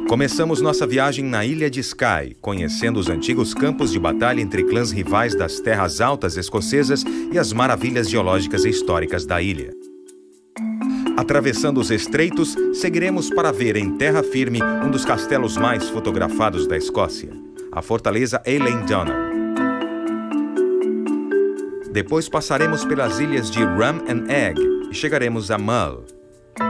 Começamos nossa viagem na ilha de Skye, conhecendo os antigos campos de batalha entre clãs rivais das terras altas escocesas e as maravilhas geológicas e históricas da ilha. Atravessando os estreitos, seguiremos para ver em terra firme um dos castelos mais fotografados da Escócia, a fortaleza Eilean Donnan. Depois passaremos pelas ilhas de Rum and Egg e chegaremos a Mull.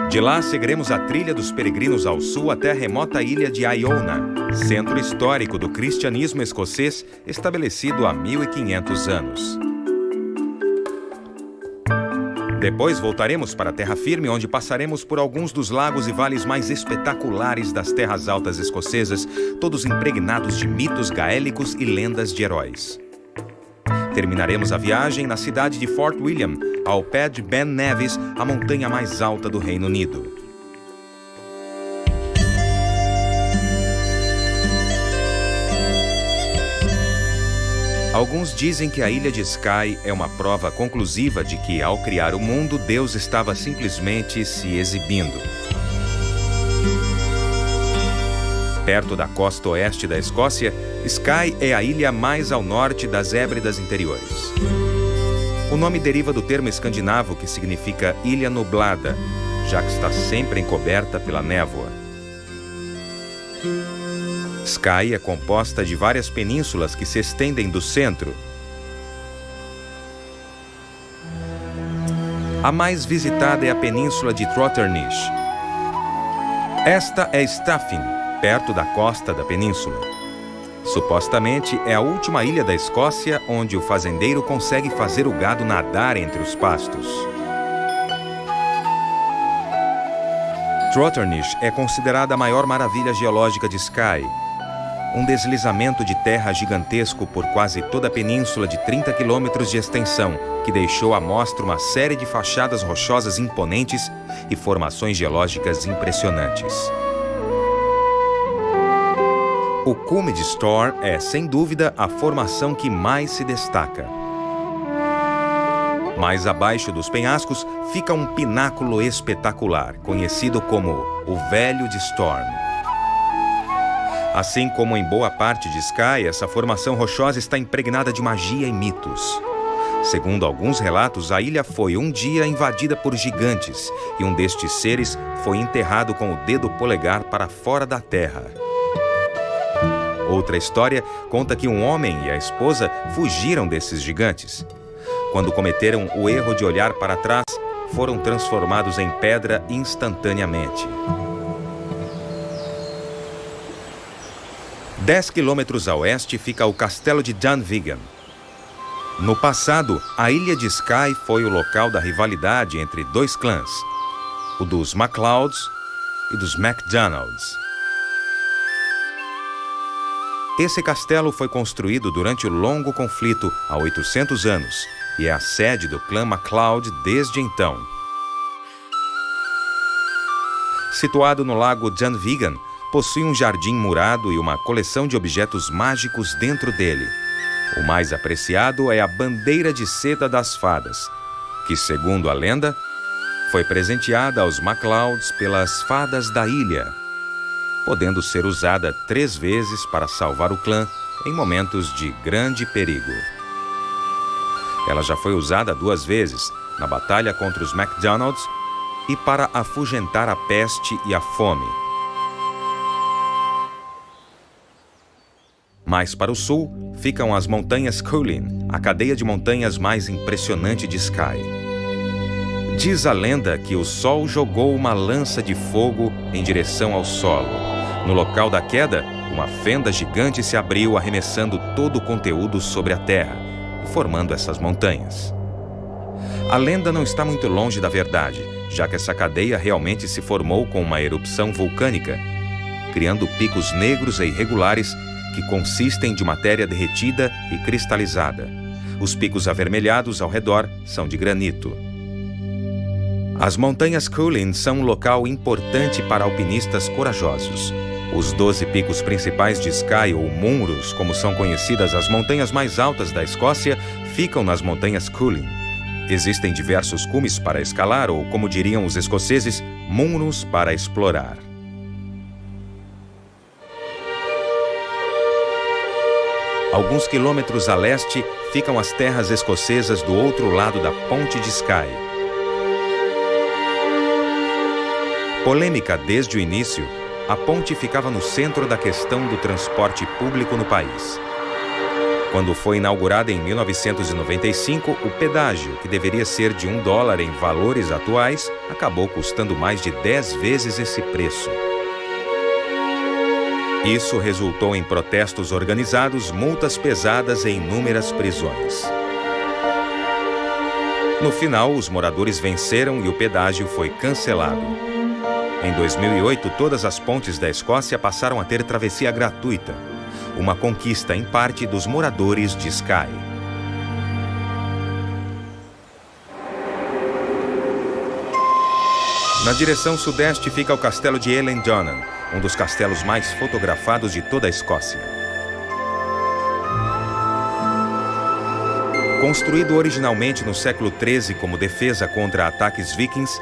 De lá, seguiremos a trilha dos peregrinos ao sul até a remota ilha de Iona, centro histórico do cristianismo escocês estabelecido há 1500 anos. Depois voltaremos para a terra firme, onde passaremos por alguns dos lagos e vales mais espetaculares das terras altas escocesas, todos impregnados de mitos gaélicos e lendas de heróis. Terminaremos a viagem na cidade de Fort William, ao pé de Ben Nevis, a montanha mais alta do Reino Unido. Alguns dizem que a ilha de Skye é uma prova conclusiva de que, ao criar o mundo, Deus estava simplesmente se exibindo. Perto da costa oeste da Escócia, Skye é a ilha mais ao norte das Hébridas interiores. O nome deriva do termo escandinavo que significa ilha nublada, já que está sempre encoberta pela névoa. Skye é composta de várias penínsulas que se estendem do centro. A mais visitada é a península de Trotternish. Esta é Staffin, perto da costa da península. Supostamente é a última ilha da Escócia onde o fazendeiro consegue fazer o gado nadar entre os pastos. Trotternish é considerada a maior maravilha geológica de Skye. Um deslizamento de terra gigantesco por quase toda a península de 30 quilômetros de extensão, que deixou à mostra uma série de fachadas rochosas imponentes e formações geológicas impressionantes. O Cumid Store é, sem dúvida, a formação que mais se destaca. Mais abaixo dos penhascos fica um pináculo espetacular, conhecido como o Velho de Storm. Assim como em boa parte de Skye, essa formação rochosa está impregnada de magia e mitos. Segundo alguns relatos, a ilha foi um dia invadida por gigantes e um destes seres foi enterrado com o dedo polegar para fora da terra. Outra história conta que um homem e a esposa fugiram desses gigantes. Quando cometeram o erro de olhar para trás, foram transformados em pedra instantaneamente. 10 quilômetros a oeste fica o castelo de Dunvegan. No passado, a ilha de Skye foi o local da rivalidade entre dois clãs, o dos MacLeods e dos MacDonalds. Esse castelo foi construído durante o longo conflito há 800 anos e é a sede do clã MacLeod desde então. Situado no lago Dunvegan, possui um jardim murado e uma coleção de objetos mágicos dentro dele. O mais apreciado é a bandeira de seda das fadas, que, segundo a lenda, foi presenteada aos MacLeods pelas fadas da ilha, podendo ser usada 3 vezes para salvar o clã em momentos de grande perigo. Ela já foi usada 2 vezes, na batalha contra os MacDonalds e para afugentar a peste e a fome. Mais para o sul, ficam as montanhas Cuillin, a cadeia de montanhas mais impressionante de Skye. Diz a lenda que o sol jogou uma lança de fogo em direção ao solo. No local da queda, uma fenda gigante se abriu, arremessando todo o conteúdo sobre a terra, formando essas montanhas. A lenda não está muito longe da verdade, já que essa cadeia realmente se formou com uma erupção vulcânica, criando picos negros e irregulares que consistem de matéria derretida e cristalizada. Os picos avermelhados ao redor são de granito. As montanhas Cuillin são um local importante para alpinistas corajosos. Os 12 picos principais de Skye, ou Munros, como são conhecidas as montanhas mais altas da Escócia, ficam nas montanhas Cuillin. Existem diversos cumes para escalar, ou como diriam os escoceses, Munros para explorar. Alguns quilômetros a leste ficam as terras escocesas do outro lado da Ponte de Skye. Polêmica desde o início, a ponte ficava no centro da questão do transporte público no país. Quando foi inaugurada em 1995, o pedágio, que deveria ser de $1 em valores atuais, acabou custando mais de 10 vezes esse preço. Isso resultou em protestos organizados, multas pesadas e inúmeras prisões. No final, os moradores venceram e o pedágio foi cancelado. Em 2008, todas as pontes da Escócia passaram a ter travessia gratuita, uma conquista em parte dos moradores de Skye. Na direção sudeste fica o castelo de Elendonnan, um dos castelos mais fotografados de toda a Escócia. Construído originalmente no século XIII como defesa contra ataques vikings,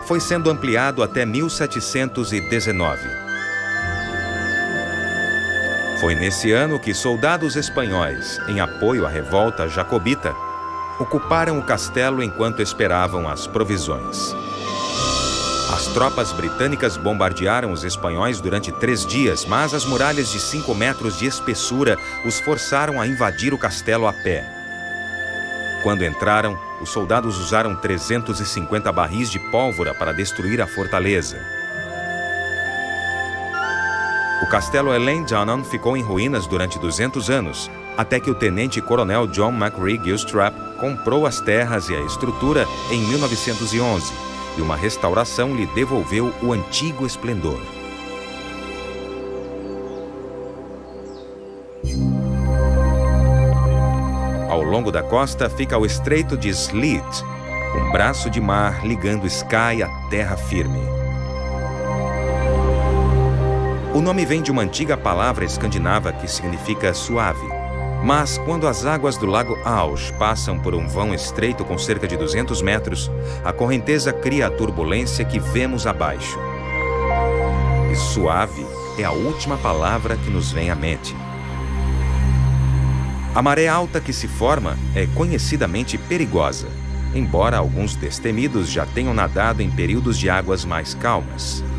foi sendo ampliado até 1719. Foi nesse ano que soldados espanhóis, em apoio à revolta jacobita, ocuparam o castelo enquanto esperavam as provisões. As tropas britânicas bombardearam os espanhóis durante 3 dias, mas as muralhas de 5 metros de espessura os forçaram a invadir o castelo a pé. Quando entraram, os soldados usaram 350 barris de pólvora para destruir a fortaleza. O castelo Elendonnan ficou em ruínas durante 200 anos, até que o tenente-coronel John Macri Gilstrap comprou as terras e a estrutura em 1911, e uma restauração lhe devolveu o antigo esplendor. Ao longo da costa fica o Estreito de Sleat, um braço de mar ligando Skye à terra firme. O nome vem de uma antiga palavra escandinava que significa suave. Mas quando as águas do lago Aush passam por um vão estreito com cerca de 200 metros, a correnteza cria a turbulência que vemos abaixo. E suave é a última palavra que nos vem à mente. A maré alta que se forma é conhecidamente perigosa, embora alguns destemidos já tenham nadado em períodos de águas mais calmas. –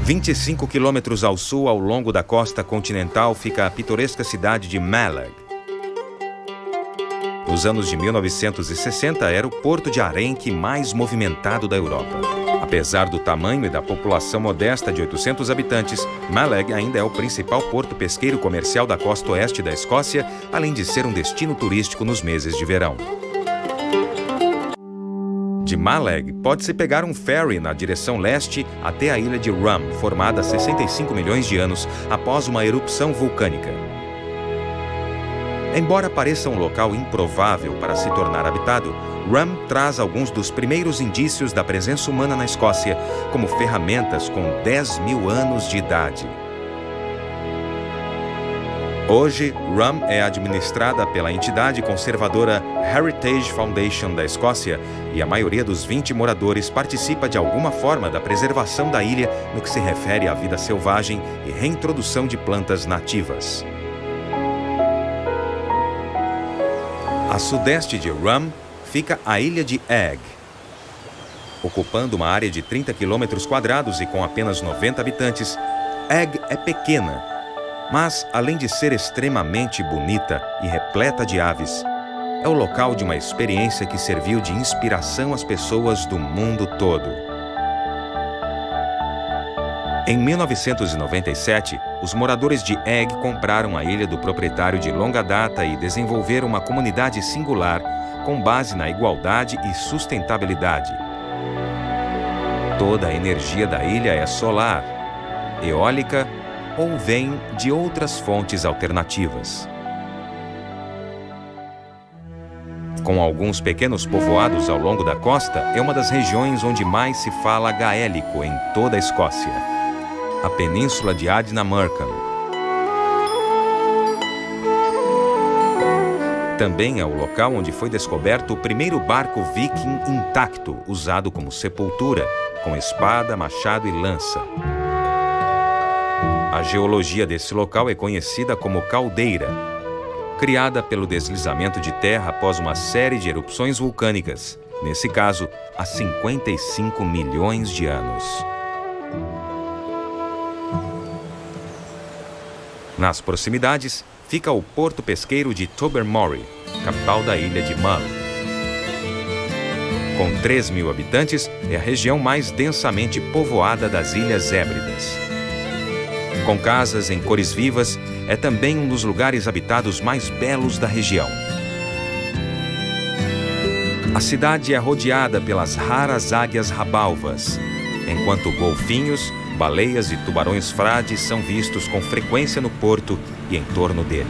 25 quilômetros ao sul, ao longo da costa continental, fica a pitoresca cidade de Mallaig. Nos anos de 1960, era o porto de arenque mais movimentado da Europa. Apesar do tamanho e da população modesta de 800 habitantes, Mallaig ainda é o principal porto pesqueiro comercial da costa oeste da Escócia, além de ser um destino turístico nos meses de verão. De Mallaig, pode-se pegar um ferry na direção leste até a ilha de Rum, formada há 65 milhões de anos após uma erupção vulcânica. Embora pareça um local improvável para se tornar habitado, Rum traz alguns dos primeiros indícios da presença humana na Escócia, como ferramentas com 10 mil anos de idade. Hoje, Rum é administrada pela entidade conservadora Heritage Foundation da Escócia e a maioria dos 20 moradores participa de alguma forma da preservação da ilha no que se refere à vida selvagem e reintrodução de plantas nativas. A sudeste de Rum fica a ilha de Eigg. Ocupando uma área de 30 km² e com apenas 90 habitantes, Eigg é pequena, mas, além de ser extremamente bonita e repleta de aves, é o local de uma experiência que serviu de inspiração às pessoas do mundo todo. Em 1997, os moradores de Eigg compraram a ilha do proprietário de longa data e desenvolveram uma comunidade singular com base na igualdade e sustentabilidade. Toda a energia da ilha é solar, eólica ou vem de outras fontes alternativas. Com alguns pequenos povoados ao longo da costa, é uma das regiões onde mais se fala gaélico em toda a Escócia. A península de Adnamurchan. Também é o local onde foi descoberto o primeiro barco viking intacto, usado como sepultura, com espada, machado e lança. A geologia desse local é conhecida como caldeira, criada pelo deslizamento de terra após uma série de erupções vulcânicas, nesse caso, há 55 milhões de anos. Nas proximidades, fica o porto pesqueiro de Tobermory, capital da ilha de Mull. Com 3.000 habitantes, é a região mais densamente povoada das Ilhas Hébridas. Com casas em cores vivas, é também um dos lugares habitados mais belos da região. A cidade é rodeada pelas raras águias rabalvas, enquanto golfinhos, baleias e tubarões frades são vistos com frequência no porto e em torno dele.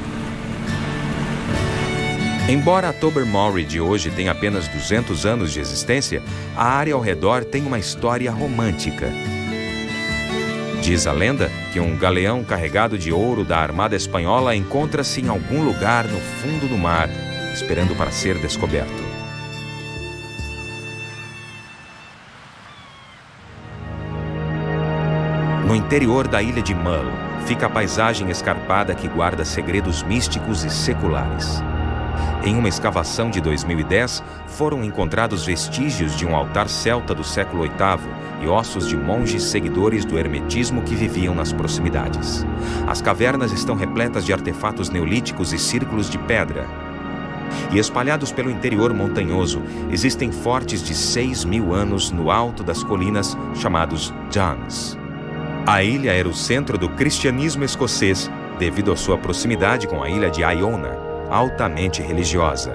Embora a Tobermory de hoje tenha apenas 200 anos de existência, a área ao redor tem uma história romântica. Diz a lenda que um galeão carregado de ouro da Armada Espanhola encontra-se em algum lugar no fundo do mar, esperando para ser descoberto. No interior da ilha de Mull, fica a paisagem escarpada que guarda segredos místicos e seculares. Em uma escavação de 2010, foram encontrados vestígios de um altar celta do século VIII e ossos de monges seguidores do hermetismo que viviam nas proximidades. As cavernas estão repletas de artefatos neolíticos e círculos de pedra. E espalhados pelo interior montanhoso, existem fortes de 6.000 anos no alto das colinas, chamados Duns. A ilha era o centro do cristianismo escocês, devido à sua proximidade com a ilha de Iona, altamente religiosa.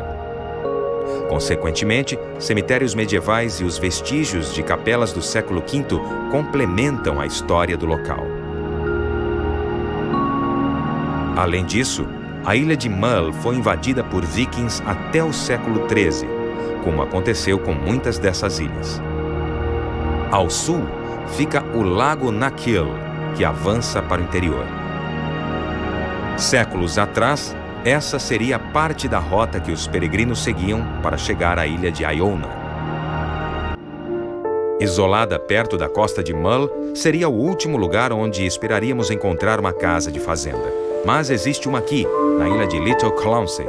Consequentemente, cemitérios medievais e os vestígios de capelas do século V complementam a história do local. Além disso, a ilha de Mull foi invadida por vikings até o século XIII, como aconteceu com muitas dessas ilhas. Ao sul, fica o Lago Nakheel, que avança para o interior. Séculos atrás, essa seria parte da rota que os peregrinos seguiam para chegar à ilha de Iona. Isolada perto da costa de Mull, seria o último lugar onde esperaríamos encontrar uma casa de fazenda. Mas existe uma aqui, na ilha de Little Clounsay.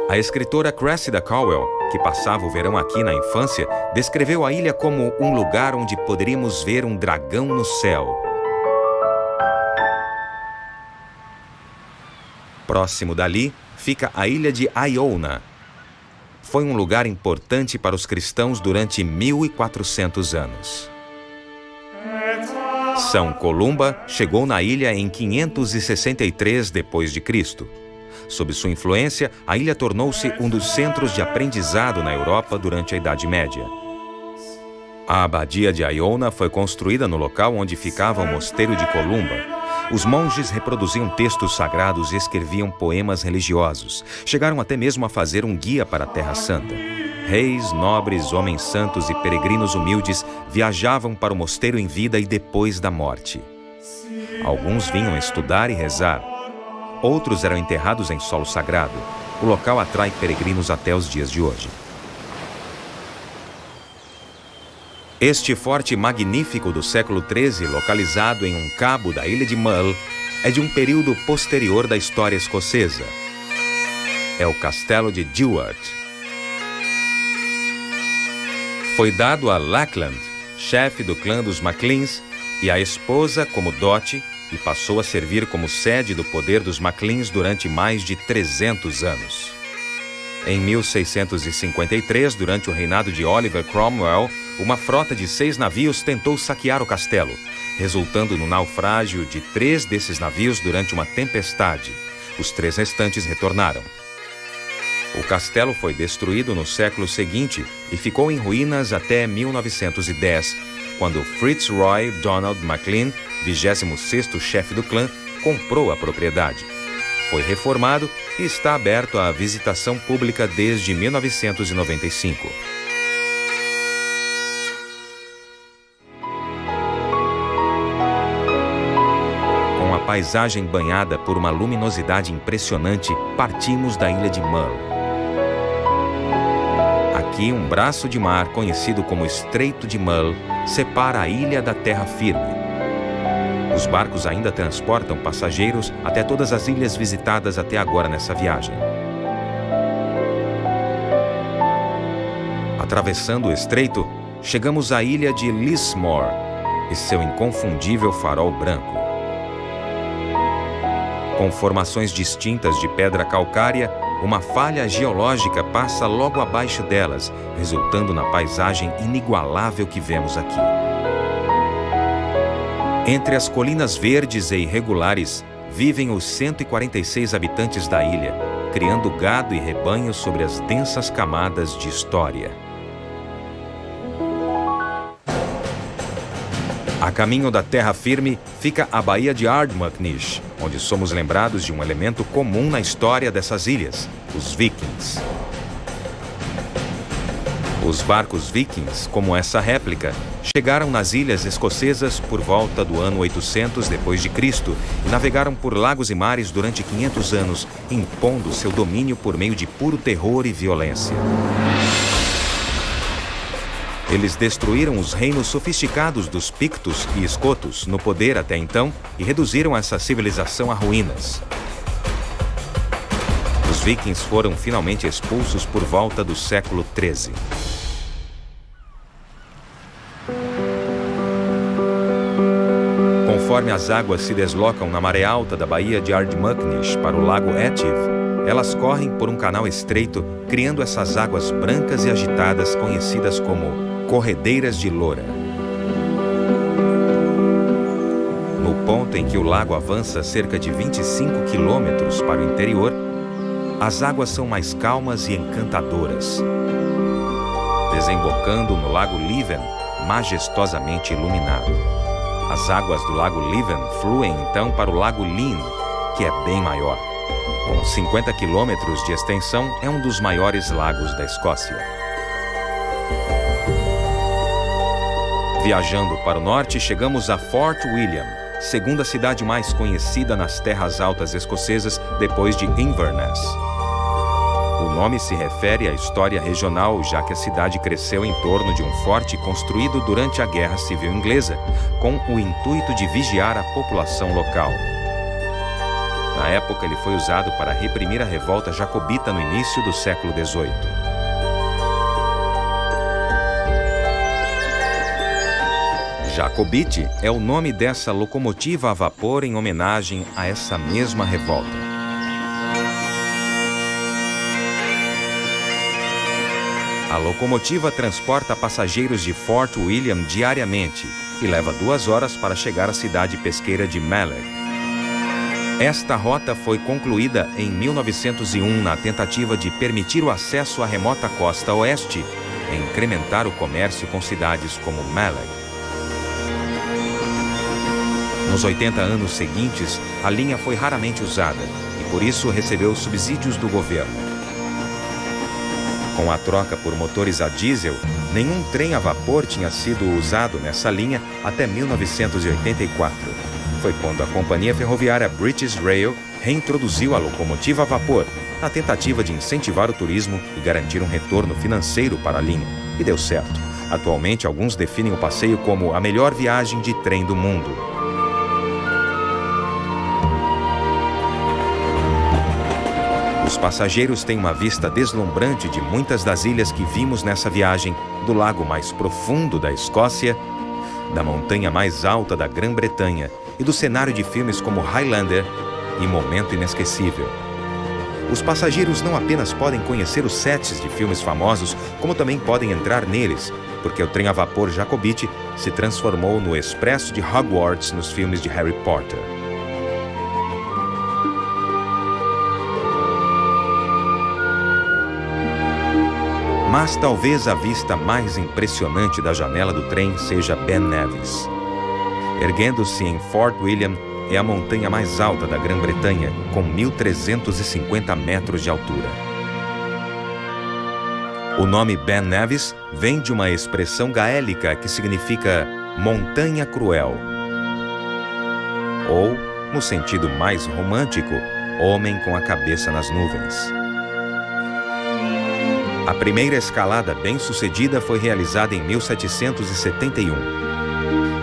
A escritora Cressida Cowell, que passava o verão aqui na infância, descreveu a ilha como um lugar onde poderíamos ver um dragão no céu. Próximo dali, fica a ilha de Iona. Foi um lugar importante para os cristãos durante 1.400 anos. São Columba chegou na ilha em 563 d.C. Sob sua influência, a ilha tornou-se um dos centros de aprendizado na Europa durante a Idade Média. A abadia de Iona foi construída no local onde ficava o mosteiro de Columba. Os monges reproduziam textos sagrados e escreviam poemas religiosos. Chegaram até mesmo a fazer um guia para a Terra Santa. Reis, nobres, homens santos e peregrinos humildes viajavam para o mosteiro em vida e depois da morte. Alguns vinham estudar e rezar. Outros eram enterrados em solo sagrado. O local atrai peregrinos até os dias de hoje. Este forte magnífico do século XIII, localizado em um cabo da ilha de Mull, é de um período posterior da história escocesa. É o Castelo de Duard. Foi dado a Lackland, chefe do clã dos Macleans, e a esposa como dote, e passou a servir como sede do poder dos Macleans durante mais de 300 anos. Em 1653, durante o reinado de Oliver Cromwell, uma frota de 6 navios tentou saquear o castelo, resultando no naufrágio de 3 desses navios durante uma tempestade. Os 3 restantes retornaram. O castelo foi destruído no século seguinte e ficou em ruínas até 1910, quando Fitzroy Donald Maclean, 26º chefe do clã, comprou a propriedade. Foi reformado e está aberto à visitação pública desde 1995. Com a paisagem banhada por uma luminosidade impressionante, partimos da ilha de Mull. Aqui, um braço de mar, conhecido como Estreito de Mull, separa a ilha da terra firme. Os barcos ainda transportam passageiros até todas as ilhas visitadas até agora nessa viagem. Atravessando o estreito, chegamos à ilha de Lismore e seu inconfundível farol branco. Com formações distintas de pedra calcária, uma falha geológica passa logo abaixo delas, resultando na paisagem inigualável que vemos aqui. Entre as colinas verdes e irregulares, vivem os 146 habitantes da ilha, criando gado e rebanho sobre as densas camadas de história. A caminho da terra firme fica a Baía de Ardmurknish, onde somos lembrados de um elemento comum na história dessas ilhas, os vikings. Os barcos vikings, como essa réplica, chegaram nas ilhas escocesas por volta do ano 800 d.C. e navegaram por lagos e mares durante 500 anos, impondo seu domínio por meio de puro terror e violência. Eles destruíram os reinos sofisticados dos Pictos e Escotos no poder até então e reduziram essa civilização a ruínas. Os vikings foram finalmente expulsos por volta do século XIII. Conforme as águas se deslocam na maré alta da Baía de Ardmurknish para o lago Etiv, elas correm por um canal estreito, criando essas águas brancas e agitadas conhecidas como Corredeiras de Lora. No ponto em que o lago avança cerca de 25 quilômetros para o interior, as águas são mais calmas e encantadoras, desembocando no lago Leven, majestosamente iluminado. As águas do lago Leven fluem então para o lago Lyn, que é bem maior. Com 50 quilômetros de extensão, é um dos maiores lagos da Escócia. Viajando para o norte, chegamos a Fort William, segunda cidade mais conhecida nas terras altas escocesas depois de Inverness. O nome se refere à história regional, já que a cidade cresceu em torno de um forte construído durante a Guerra Civil Inglesa, com o intuito de vigiar a população local. Na época, ele foi usado para reprimir a revolta jacobita no início do século XVIII. Jacobite é o nome dessa locomotiva a vapor em homenagem a essa mesma revolta. A locomotiva transporta passageiros de Fort William diariamente e leva 2 horas para chegar à cidade pesqueira de Melek. Esta rota foi concluída em 1901 na tentativa de permitir o acesso à remota costa oeste e incrementar o comércio com cidades como Melek. Nos 80 anos seguintes, a linha foi raramente usada e por isso recebeu subsídios do governo. Com a troca por motores a diesel, nenhum trem a vapor tinha sido usado nessa linha até 1984. Foi quando a companhia ferroviária British Rail reintroduziu a locomotiva a vapor, na tentativa de incentivar o turismo e garantir um retorno financeiro para a linha. E deu certo. Atualmente, alguns definem o passeio como a melhor viagem de trem do mundo. Os passageiros têm uma vista deslumbrante de muitas das ilhas que vimos nessa viagem, do lago mais profundo da Escócia, da montanha mais alta da Grã-Bretanha e do cenário de filmes como Highlander e Momento Inesquecível. Os passageiros não apenas podem conhecer os sets de filmes famosos, como também podem entrar neles, porque o trem a vapor Jacobite se transformou no Expresso de Hogwarts nos filmes de Harry Potter. Mas talvez a vista mais impressionante da janela do trem seja Ben Nevis. Erguendo-se em Fort William, é a montanha mais alta da Grã-Bretanha, com 1.350 metros de altura. O nome Ben Nevis vem de uma expressão gaélica que significa montanha cruel, ou No sentido mais romântico, homem com a cabeça nas nuvens. A primeira escalada bem-sucedida foi realizada em 1771.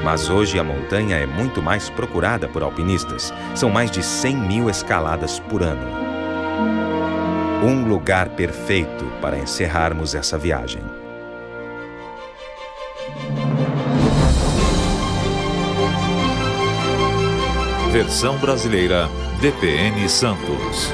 Mas hoje a montanha é muito mais procurada por alpinistas. São mais de 100 mil escaladas por ano. Um lugar perfeito para encerrarmos essa viagem. Versão brasileira, DPN Santos.